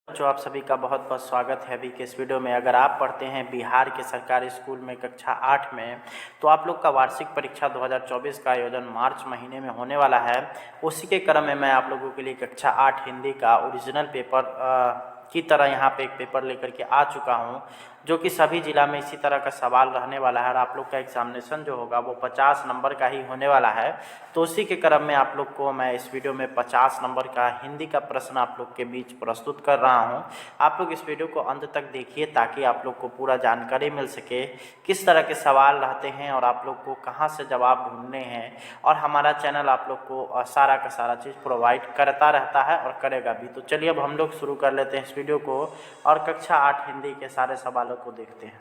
बच्चों, आप सभी का बहुत बहुत स्वागत है अभी के इस वीडियो में। अगर आप पढ़ते हैं बिहार के सरकारी स्कूल में कक्षा 8 में, तो आप लोग का वार्षिक परीक्षा 2024 का आयोजन मार्च महीने में होने वाला है। उसी के क्रम में मैं आप लोगों के लिए कक्षा 8 हिंदी का ओरिजिनल पेपर की तरह यहाँ पे एक पेपर लेकर के आ चुका हूँ, जो कि सभी जिला में इसी तरह का सवाल रहने वाला है और आप लोग का एग्जामिनेशन जो होगा वो 50 नंबर का ही होने वाला है। तो उसी के क्रम में आप लोग को मैं इस वीडियो में 50 नंबर का हिंदी का प्रश्न आप लोग के बीच प्रस्तुत कर रहा हूं। आप लोग इस वीडियो को अंत तक देखिए ताकि आप लोग को पूरा जानकारी मिल सके किस तरह के सवाल रहते हैं और आप लोग को कहां से जवाब ढूंढने हैं। और हमारा चैनल आप लोग को सारा का सारा चीज़ प्रोवाइड करता रहता है और करेगा भी। तो चलिए अब हम लोग शुरू कर लेते हैं इस वीडियो को और कक्षा 8 हिंदी के सारे सवालों को देखते हैं।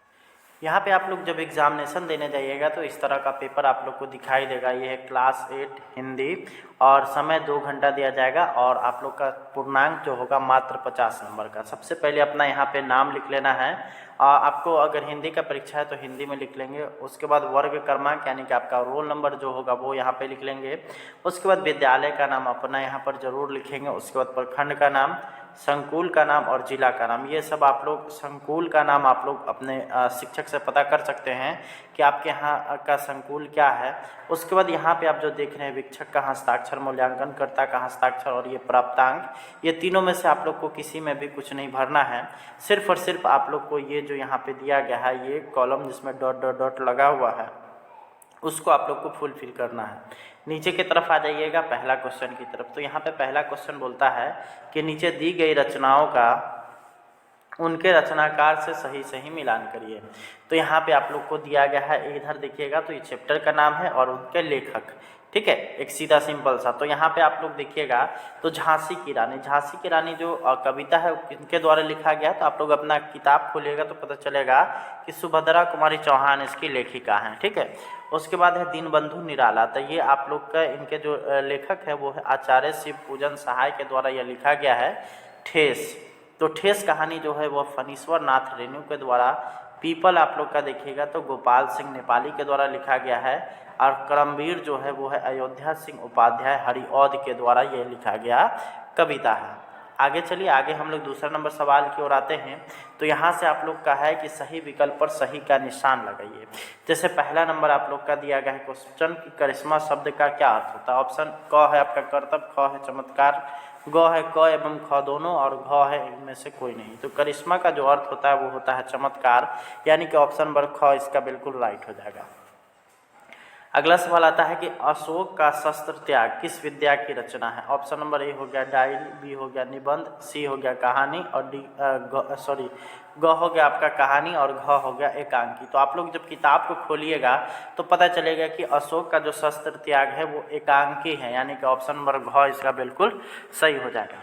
यहाँ पे आप लोग जब एग्जामिनेशन देने जाइएगा तो इस तरह का पेपर आप लोग को दिखाई देगा। ये है क्लास 8 हिंदी और समय 2 घंटा दिया जाएगा और आप लोग का पूर्णांक जो होगा मात्र 50 नंबर का। सबसे पहले अपना यहाँ पे नाम लिख लेना है। आपको अगर हिंदी का परीक्षा है तो हिंदी में लिख लेंगे। उसके बाद वर्ग क्रमांक यानी कि आपका रोल नंबर जो होगा वो यहाँ पे लिख लेंगे। उसके बाद विद्यालय का नाम अपना यहाँ पर जरूर लिखेंगे। उसके बाद प्रखंड का नाम, संकुल का नाम और जिला का नाम। ये सब आप लोग, संकुल का नाम आप लोग अपने शिक्षक से पता कर सकते हैं कि आपके यहाँ का संकुल क्या है। उसके बाद यहाँ पे आप जो देख रहे हैं वीक्षक का हस्ताक्षर, मूल्यांकनकर्ता का हस्ताक्षर और ये प्राप्तांक, ये तीनों में से आप लोग को किसी में भी कुछ नहीं भरना है। सिर्फ और सिर्फ आप लोग को ये जो यहाँ पे दिया गया है, ये कॉलम जिसमें डॉट डॉट डॉट लगा हुआ है, उसको आप लोग को फुलफिल करना है। नीचे की तरफ आ जाइएगा पहला क्वेश्चन की तरफ। तो यहाँ पे पहला क्वेश्चन बोलता है कि नीचे दी गई रचनाओं का उनके रचनाकार से सही सही मिलान करिए। तो यहाँ पे आप लोग को दिया गया है, इधर देखिएगा तो ये चैप्टर का नाम है और उनके लेखक, ठीक है, एक सीधा सिंपल सा। तो यहाँ पे आप लोग देखिएगा तो झांसी की रानी जो कविता है किनके द्वारा लिखा गया है। तो आप लोग अपना किताब खोलिएगा तो पता चलेगा कि सुभद्रा कुमारी चौहान इसकी लेखिका हैं, ठीक है। उसके बाद है दीनबंधु निराला। तो ये आप लोग का, इनके जो लेखक है वो है आचार्य शिव पूजन सहाय के द्वारा यह लिखा गया है। ठेस, तो ठेस कहानी जो है वो फणीश्वर नाथ रेणु के द्वारा। पीपल आप लोग का देखिएगा तो गोपाल सिंह नेपाली के द्वारा लिखा गया है। और करमवीर जो है वो है अयोध्या सिंह उपाध्याय हरिऔध के द्वारा यह लिखा गया कविता है। आगे चलिए, आगे हम लोग दूसरा नंबर सवाल की ओर आते हैं। तो यहाँ से आप लोग का है कि सही विकल्प पर सही का निशान लगाइए। जैसे पहला नंबर आप लोग का दिया गया है क्वेश्चन कि करिश्मा शब्द का क्या अर्थ होता है। ऑप्शन क है आपका कर्तव्य, ख है चमत्कार, ग है क एवं ख दोनों और घ है इनमें से कोई नहीं। तो करिश्मा का जो अर्थ होता है वो होता है चमत्कार, यानी कि ऑप्शन नंबर ख इसका बिल्कुल राइट हो जाएगा। अगला सवाल आता है कि अशोक का शस्त्र त्याग किस विद्या की रचना है। ऑप्शन नंबर ए हो गया डायरी, बी हो गया निबंध, सी हो गया कहानी और ग हो गया आपका कहानी और घ हो गया एकांकी। तो आप लोग जब किताब को खोलिएगा तो पता चलेगा कि अशोक का जो शस्त्र त्याग है वो एकांकी है, यानी कि ऑप्शन नंबर घ इसका बिल्कुल सही हो जाएगा।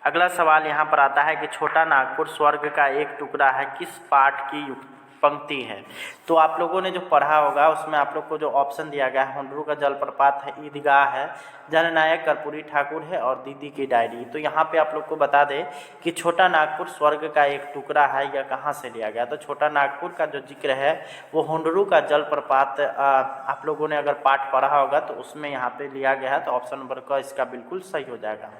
अगला सवाल यहाँ पर आता है कि छोटा नागपुर स्वर्ग का एक टुकड़ा है किस पाठ की युक्त पंक्ति है। तो आप लोगों ने जो पढ़ा होगा उसमें आप लोग को जो ऑप्शन दिया गया है, हुंडरू का जलप्रपात है, ईदगाह है, जननायक कर्पूरी ठाकुर है और दीदी की डायरी। तो यहाँ पे आप लोग को बता दें कि छोटा नागपुर स्वर्ग का एक टुकड़ा है, यह कहाँ से लिया गया। तो छोटा नागपुर का जो जिक्र है वो हुंडरू का जलप्रपात, आप लोगों ने अगर पाठ पढ़ा होगा तो उसमें यहाँ पे लिया गया है। तो ऑप्शन नंबर क इसका बिल्कुल सही हो जाएगा।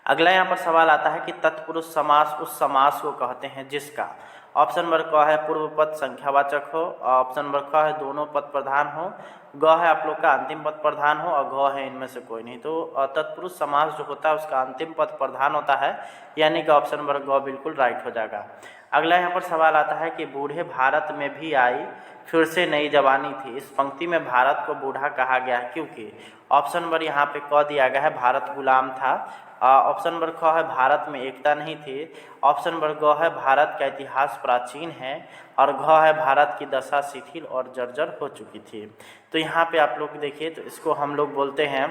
अगला यहाँ पर सवाल आता है कि तत्पुरुष समास उस समास को कहते हैं जिसका। ऑप्शन नंबर क है पूर्व पद संख्यावाचक हो, ऑप्शन नंबर ख है दोनों पद प्रधान हो, ग है आप लोग का अंतिम पद प्रधान हो और घ है इनमें से कोई नहीं। तो तत्पुरुष समास जो होता है उसका अंतिम पद प्रधान होता है, यानी कि ऑप्शन नंबर ग बिल्कुल राइट हो जाएगा। अगला यहाँ पर सवाल आता है कि बूढ़े भारत में भी आई फिर से नई जवानी थी। इस पंक्ति में भारत को बूढ़ा कहा गया है क्योंकि। ऑप्शन नंबर यहाँ पे क दिया गया है भारत गुलाम था, ऑप्शन नंबर ख है भारत में एकता नहीं थी, ऑप्शन नंबर ग है भारत का इतिहास प्राचीन है और घ है भारत की दशा शिथिल और जर्जर हो चुकी थी। तो यहाँ पे आप लोग देखिए तो इसको हम लोग बोलते हैं,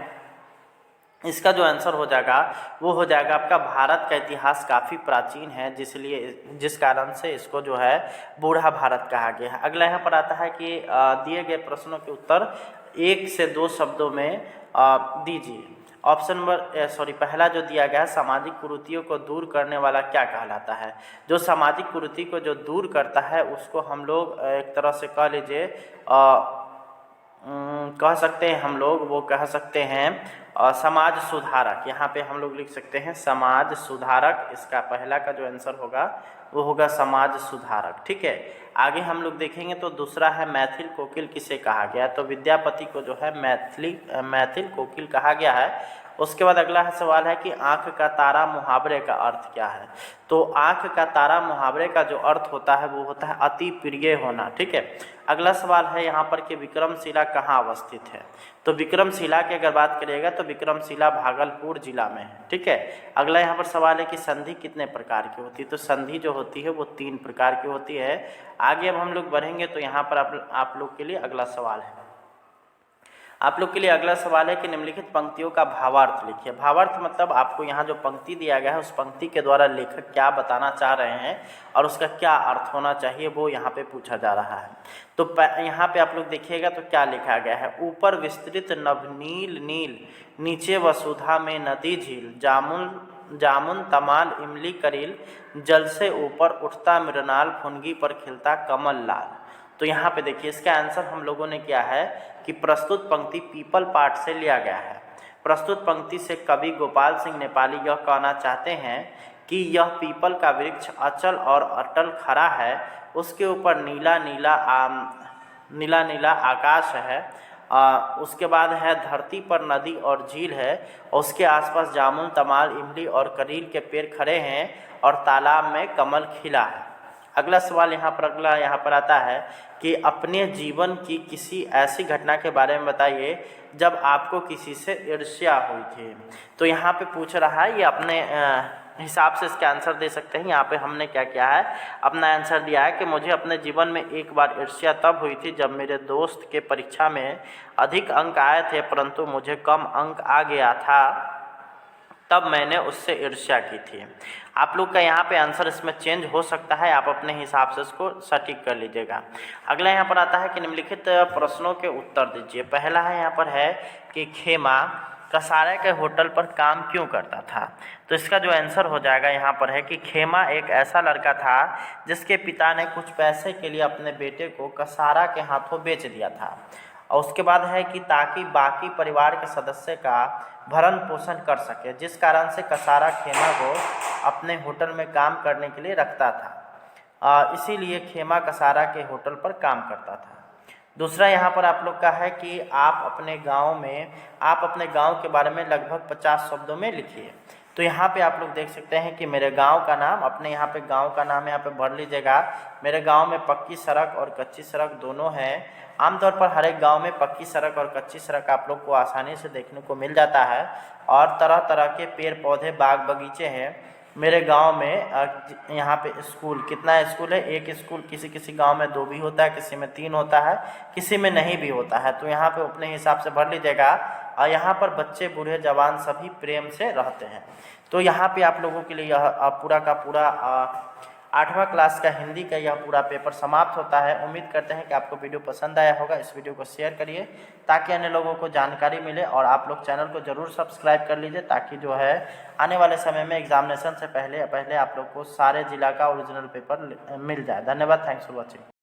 इसका जो आंसर हो जाएगा वो हो जाएगा आपका भारत का इतिहास काफ़ी प्राचीन है, जिस कारण से इसको जो है बूढ़ा भारत कहा गया है। अगला यहाँ पर आता है कि दिए गए प्रश्नों के उत्तर 1 से 2 शब्दों में दीजिए। ऑप्शन नंबर पहला जो दिया गया है सामाजिक कुरीतियों को दूर करने वाला क्या कहलाता है। जो सामाजिक कुरीति को जो दूर करता है उसको हम लोग एक तरह से कह लीजिए कह सकते हैं, हम लोग वो कह सकते हैं समाज सुधारक, यहाँ पे हम लोग लिख सकते हैं समाज सुधारक। इसका पहला का जो आंसर होगा वो होगा समाज सुधारक। ठीक है, आगे हम लोग देखेंगे तो दूसरा है मैथिल कोकिल किसे कहा गया, तो विद्यापति को जो है मैथिल कोकिल कहा गया है। उसके बाद अगला सवाल है कि आँख का तारा मुहावरे का अर्थ क्या है, तो आँख का तारा मुहावरे का जो अर्थ होता है वो होता है अति प्रिय होना। ठीक है, अगला सवाल है यहाँ पर कि विक्रमशिला कहाँ अवस्थित है, तो विक्रमशिला की अगर बात करिएगा तो विक्रमशिला भागलपुर जिला में है। ठीक है, अगला यहाँ पर सवाल है कि संधि कितने प्रकार की होती है, तो संधि जो होती है वो 3 प्रकार की होती है। आगे अब हम लोग बढ़ेंगे तो यहाँ पर आप लोग के लिए अगला सवाल है, आप लोग के लिए अगला सवाल है कि निम्नलिखित पंक्तियों का भावार्थ लिखिए। भावार्थ मतलब आपको यहाँ जो पंक्ति दिया गया है उस पंक्ति के द्वारा लेखक क्या बताना चाह रहे हैं और उसका क्या अर्थ होना चाहिए वो यहाँ पे पूछा जा रहा है। तो यहाँ पे आप लोग देखिएगा तो क्या लिखा गया है, ऊपर विस्तृत नभनील नील, नीचे वसुधा में नदी झील, जामुन तमाल इमली करील, जल से ऊपर उठता मृणाल, फुनगी पर खिलता कमल लाल। तो यहाँ पे देखिए इसका आंसर हम लोगों ने किया है कि प्रस्तुत पंक्ति पीपल पाठ से लिया गया है। प्रस्तुत पंक्ति से कवि गोपाल सिंह नेपाली यह कहना चाहते हैं कि यह पीपल का वृक्ष अचल और अटल खड़ा है, उसके ऊपर नीला नीला आकाश है, उसके बाद है धरती पर नदी और झील है, और उसके आसपास जामुन तमाल इमली और करील के पेड़ खड़े हैं और तालाब में कमल खिला है। अगला सवाल यहाँ पर आता है कि अपने जीवन की किसी ऐसी घटना के बारे में बताइए जब आपको किसी से ईर्ष्या हुई थी। तो यहाँ पे पूछ रहा है, ये अपने हिसाब से इसका आंसर दे सकते हैं। यहाँ पे हमने क्या किया है, अपना आंसर दिया है कि मुझे अपने जीवन में एक बार ईर्ष्या तब हुई थी जब मेरे दोस्त के परीक्षा में अधिक अंक आए थे परंतु मुझे कम अंक आ गया था, तब मैंने उससे ईर्ष्या की थी। आप लोग का यहाँ पे आंसर इसमें चेंज हो सकता है, आप अपने हिसाब से इसको सटीक कर लीजिएगा। अगला यहाँ पर आता है कि निम्नलिखित प्रश्नों के उत्तर दीजिए। पहला है यहाँ पर है कि खेमा कसारे के होटल पर काम क्यों करता था, तो इसका जो आंसर हो जाएगा यहाँ पर है कि खेमा एक ऐसा लड़का था जिसके पिता ने कुछ पैसे के लिए अपने बेटे को कसारा के हाथों बेच दिया था, और उसके बाद है कि ताकि बाकी परिवार के सदस्य का भरण पोषण कर सके, जिस कारण से कसारा खेमा को अपने होटल में काम करने के लिए रखता था, इसीलिए खेमा कसारा के होटल पर काम करता था। दूसरा यहाँ पर आप लोग का है कि आप अपने गांव के बारे में लगभग 50 शब्दों में लिखिए। तो यहाँ पे आप लोग देख सकते हैं कि मेरे गांव का नाम, अपने यहाँ पे गांव का नाम यहाँ पे भर लीजिएगा। मेरे गांव में पक्की सड़क और कच्ची सड़क दोनों हैं। आमतौर पर हर एक गांव में पक्की सड़क और कच्ची सड़क आप लोग को आसानी से देखने को मिल जाता है, और तरह तरह के पेड़ पौधे बाग बगीचे हैं। मेरे गांव में यहाँ पे स्कूल, कितना स्कूल है, एक स्कूल, किसी गांव में 2 भी होता है, किसी में 3 होता है, किसी में नहीं भी होता है। तो यहाँ पे अपने हिसाब से भर लीजिएगा। और यहाँ पर बच्चे बूढ़े जवान सभी प्रेम से रहते हैं। तो यहाँ पे आप लोगों के लिए यह पूरा का पूरा 8वां क्लास का हिंदी का यह पूरा पेपर समाप्त होता है। उम्मीद करते हैं कि आपको वीडियो पसंद आया होगा। इस वीडियो को शेयर करिए ताकि अन्य लोगों को जानकारी मिले, और आप लोग चैनल को जरूर सब्सक्राइब कर लीजिए ताकि जो है आने वाले समय में एग्जामिनेशन से पहले आप लोग को सारे जिला का ओरिजिनल पेपर मिल जाए। धन्यवाद, थैंक्स फॉर वॉचिंग।